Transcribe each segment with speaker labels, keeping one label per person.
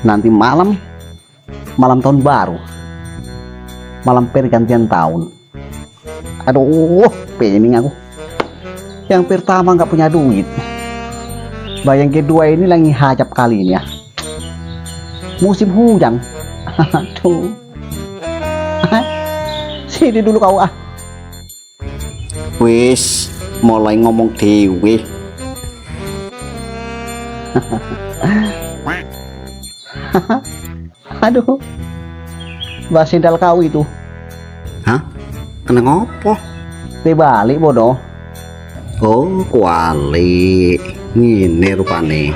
Speaker 1: Nanti malam tahun baru, malam pergantian tahun. Aduh, pening aku. Yang pertama nggak punya duit, yang kedua ini lagi hajab kali ini ya, musim hujan. Aduh. Sini dulu kau ah.
Speaker 2: Wis mulai ngomong dewe.
Speaker 1: Aduh, Mbak Sindal kau itu.
Speaker 2: Hah? Kena ngopo?
Speaker 1: Dibalik bodoh.
Speaker 2: Oh, kuali. Ngene rupane.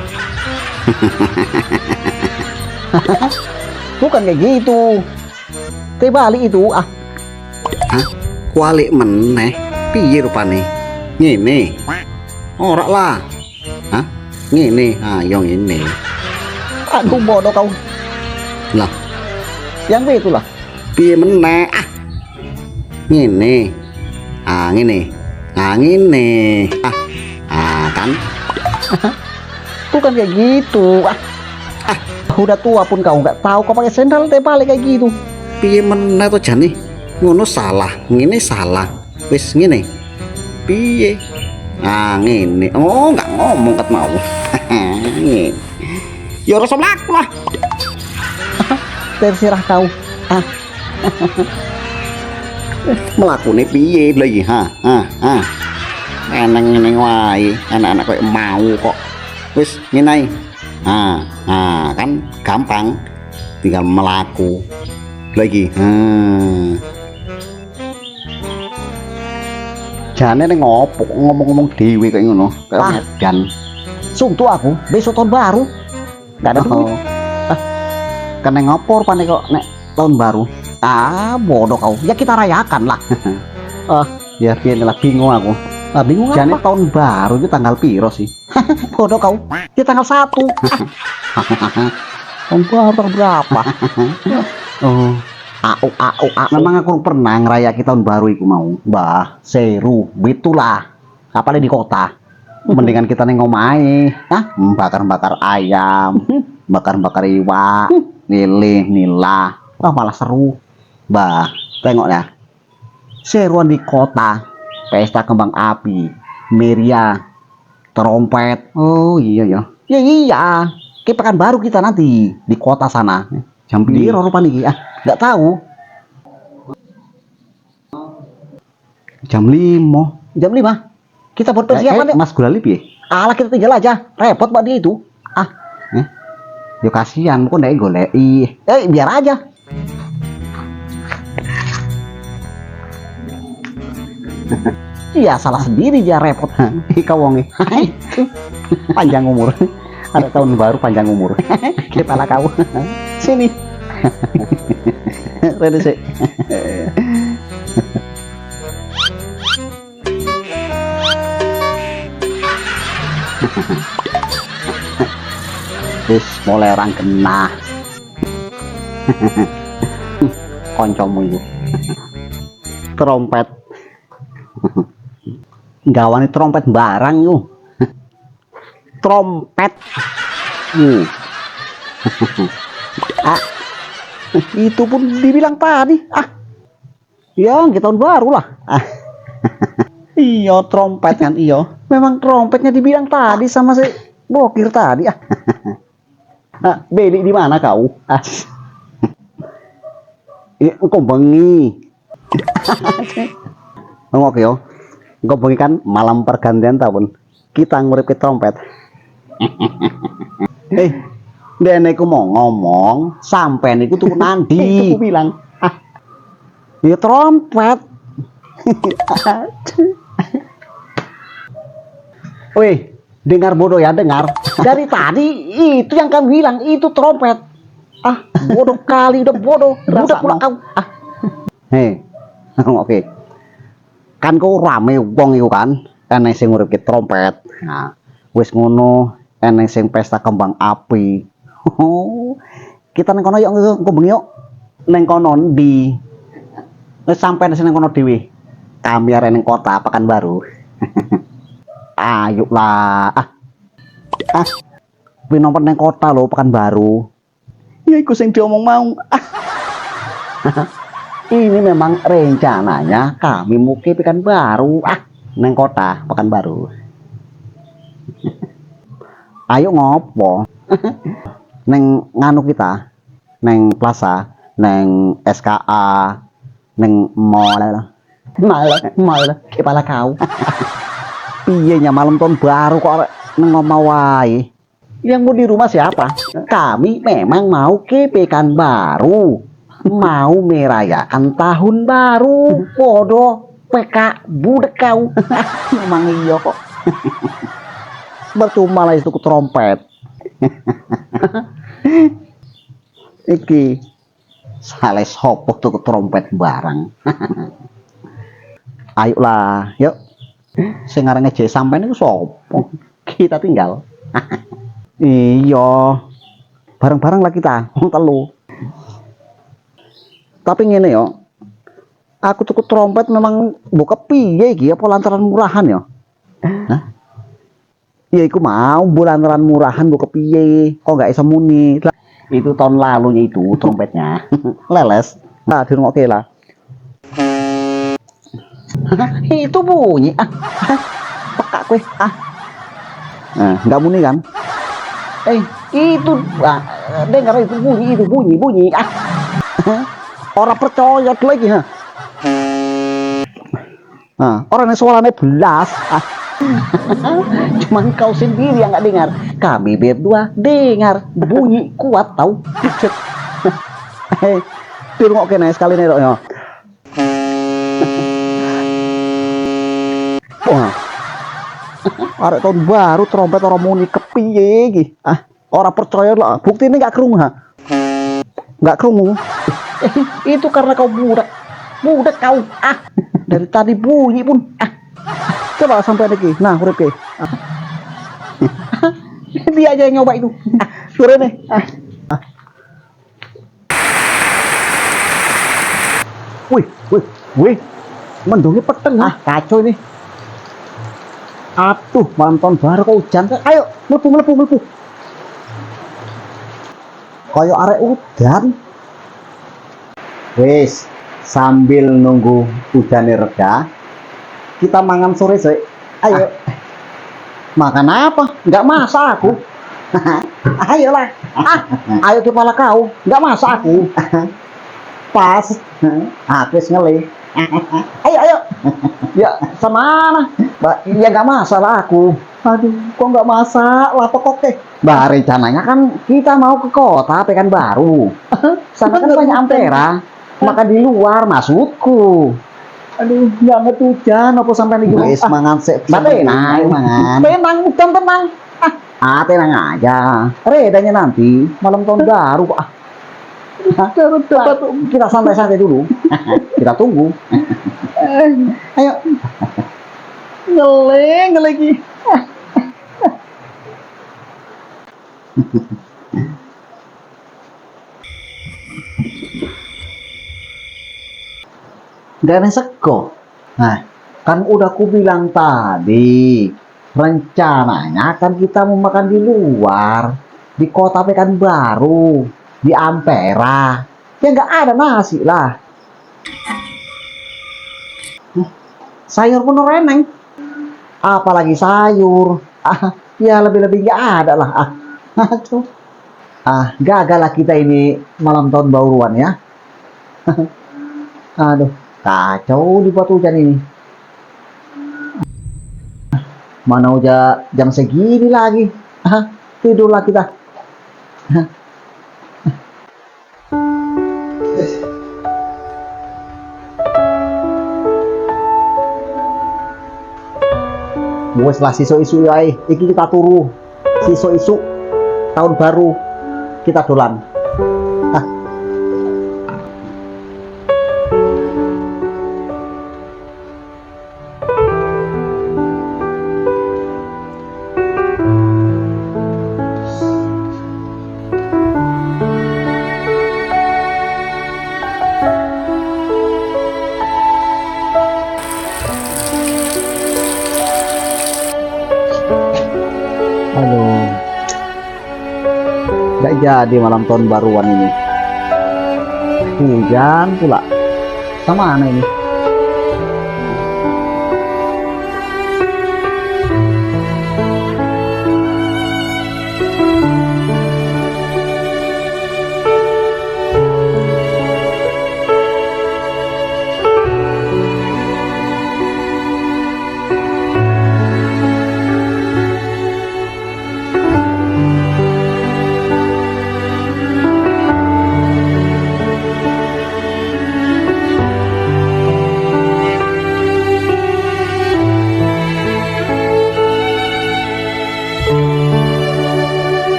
Speaker 1: Bukan kayak gitu. Dibalik itu ah.
Speaker 2: Hah? Kuali meneh. Piye rupane? Ngene. Ora lah. Hah? Ngene. Ayo ngene.
Speaker 1: Aduh bodoh kau.
Speaker 2: Lah,
Speaker 1: yang itu lah.
Speaker 2: piye meneh? Ah. Ngene. Ngene. Ngene. Kan.
Speaker 1: Bukan kayak gitu ah. Udah tua pun kau nggak tahu kau pakai sendal balik kayak gitu.
Speaker 2: Piye meneh to jane? Ngono salah, ngene salah. Wis ngene. Piye? Ngene. Oh, nggak ngomong ket mau. Ngene. Ya ora mlaku lah.
Speaker 1: Terserah kau ah.
Speaker 2: Mlakune piye lho iki? Eneng-eneng wae, anak-anak koyo mau kok. Wis ngene ae. Kan gampang. Tinggal melaku. Lagi.
Speaker 1: Jane ning ngopo ngomong-ngomong dewe kayak ngono. Kayak dan sungtu aku besok tahun baru. Enggak ada duit. Kan ngopor panik kok nek tahun baru. Bodoh kau. Ya kita rayakan lah. Ya lah bingung aku. Bingung apa? Jane tahun baru itu tanggal piro sih? Bodoh kau. Di tanggal 1. Tahun baru tanggal berapa? Oh. Memang aku pernah ngerayakin tahun baru itu mau. Mbah, seru, bitulah. Apalagi di kota. Mendingan kita neng omahe, bakar-bakar ayam, bakar-bakar iwak, lele, nila. Malah seru. Mbah, tengok ya. Seruan di kota. Pesta kembang api, meriah, trompet. Oh iya ya. Ya iya. Kayak pekan baru kita nanti di kota sana. Jam piro rupanya iki? Nggak tahu. Jam 5. Jam 5. Kita buat persiapan ya. Mas Gulali piye? Alah kita tinggal aja. Repot Mbak dia itu. Yo kasihan kok ndek goleki. Biar aja. Iya salah sendiri dia repot. Kau wonge. Panjang umur. Ada tahun baru panjang umur. Kepala kau. Sini. Rene sik. Wis mulai orang kena. Koncomu itu. Trompet. Gawani trompet barang yuk. Trompet. Itu pun dibilang tadi. Ya kita tahun baru lah. Iya trompet kan iya. Memang trompetnya dibilang tadi sama si bokir tadi. Beli di mana kau? Engkau bengi. Ngok yo. Engkau bengi kan malam pergantian tahun. Kita ngurip trompet. Dene ku mau ngomong sampai niku tuh nanti. Itu ku bilang. Ya trompet. Wih, dengar bodoh ya, dengar. Dari tadi itu yang kamu bilang itu trompet. Bodoh kali, udah bodoh. Udah pulang kau. Oke. Kan kau rame wong iku kan. Eneng sing ngurip trompet. Wis ngono, eneng sing pesta kembang api. Kita neng kono yuk, engko bengi yuk. Neng kono di wis sampai neng kono dhewe. Kami arek neng kota Pekanbaru. Ayo lah. Kuwi nomor neng kota lho Pekanbaru.
Speaker 2: Ya iku sing diomong mau.
Speaker 1: Ini memang rencananya kami mau ke Pekanbaru. Neng kota Pekanbaru. Ayo ngopo? Neng nganu kita, neng plaza, neng SKA, neng mall, kepala kau. Piye nya malam tahun baru kok arek neng ngomong wae. Yang mau di rumah siapa? Kami memang mau ke Pekanbaru, mau merayakan tahun baru. Bodoh, PK budek kau.
Speaker 2: Memang iya kok.
Speaker 1: Percuma lah itu trompet. Iki sales sopo tuh trompet barang. Ayolah, yuk. Sing ngarange J sampean iku sopo? Kita tinggal. Iya. Bareng-bareng lah kita, wong telu. Tapi ngene yo. Aku tuku trompet memang buka piye iki apa lantaran murahan yo? Hah? Ya iku mau lantaran murahan buka piye? Kok gak iso muni? Itu tahun lalunya itu trompetnya. Leles. Nah, dirungokke lah. Itu bunyi. Peka kowe. Nah, enggak muni kan? Itu dengar itu bunyi. Orang percaya lagi, ha. Nah, orang yang suaranya belas. Cuman kau sendiri yang nggak dengar. Kami berdua dengar bunyi kuat tahu. Turun oke nih sekali nih ya. Wah, arek tahun baru trompet orang muni kepiye iki? Orang percaya lah. Bukti ini nggak kerungu ha? Nggak kerungu. Itu karena kau budak kau. Dari tadi bunyi pun. Coba sampai lagi. Nah, urip ke. Dia aja yang nyoba itu. Turun nih. Wih. Mendungnya peteng. Kacau ini. Atuh, malam tahun baru kok hujan. Ayo, melepuh. Kayak arek udan. Wis, sambil nunggu hujannya reda, kita mangan sore. Ayo. Makan apa? Nggak masak aku. Ayolah. Ayo kepala kau. Nggak masak aku. Pas. Aku ngelih. Ayo. Ya, semana? Ya nggak masalah aku. Aduh, kok nggak masak? Lah pokok deh. Bah, rencananya kan kita mau ke kota Pekanbaru. Sana kan banyak ampera. Makan di luar maksudku. Aduh, nggak ngerti hujan apa sampai nih guys mangan sik. Tenang, mangan. Tenang. Tenang aja. Redanya nanti malam tahun baru kok. Kita santai-santai dulu. Kita tunggu. Ayo. Ngeleng lagi. Gak ada sego. Nah, kan udah ku bilang tadi, rencananya kan kita mau makan di luar, di kota Pekanbaru, di Ampera. Ya nggak ada nasi lah. Sayur pun reneng. Apalagi sayur. Ya lebih-lebih nggak ada lah. Gagal lah kita ini malam tahun baruan ya. Aduh. Kacau dibuat hujan ini. Mana udah jam segini lagi. Tidurlah kita. Wes lah isu ya, iki kita turu. Isu tahun baru kita dolan. jadi malam tahun baruan ini. Hujan pula. Sama aneh ini.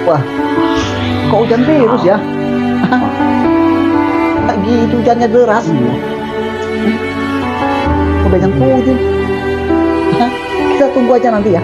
Speaker 1: Wah, kok hujan terus ya? Lagi itu hujannya deras. Udah jam 7. Kita tunggu aja nanti ya.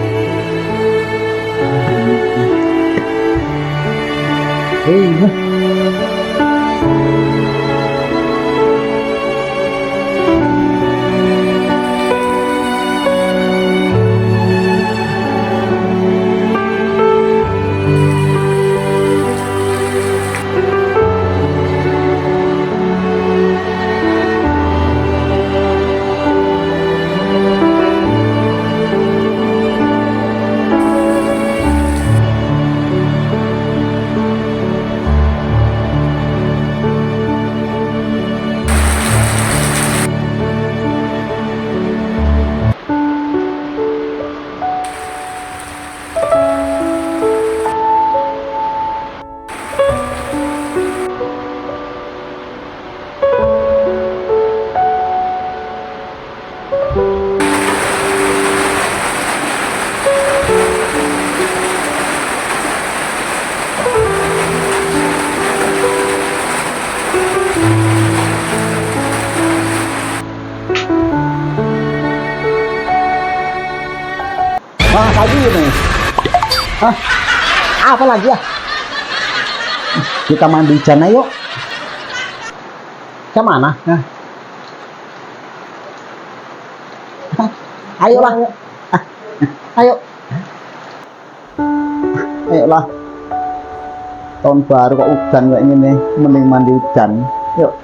Speaker 1: Wah, lagi ini. Hah? Apa lagi ya? Kita mandi jana yuk. Ke mana? Hah? Ayolah. Ayo. Ayolah. Tahun baru kok hujan kayak gini, mending mandi hujan. Yuk.